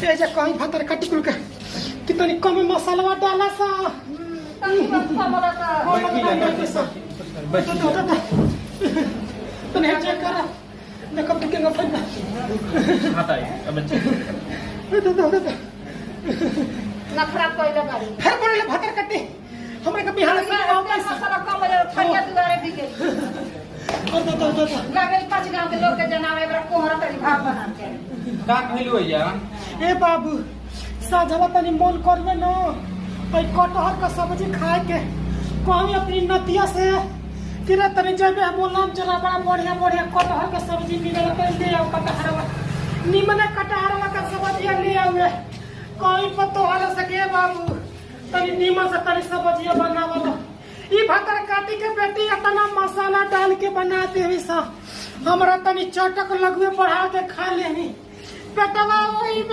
ए जे कहीं भातर काटी कुल के कितनी कम मसाला डाला सा तो नहीं चेक कर देखो तो क्या फंदा आता है अब ना खराब कोई लगाड़ी फिर बोले भातर काटी हमरे के बिहार से आओ पैसा मसाला कम ले फरिया दुआरे बिके तो लगे 5 गांव के लोग के जनावे बड़ा कोहरा तरी भाव बना के का कहलु या ए बाबू साझवा तनी मन करबे न भाई कटहर का सब्जी खाए के कहूँ अपनी नतिया से किरा तनी जबे बोलम जरा बड़ा बढ़िया बढ़िया कटहर का सब्जी मिले तो ले आओ कटहरवा निमने कटहरवा का सब्जी ले आओ कोई पतो हर सके बाबू तनी नीमन से तनी सब्जी बनावल ई भातर काटी के बेटी इतना मसाला डाल के बनाते हुए सा हमरा तनी चटक लगवे बढ़ा के खा लेनी पेटवा वही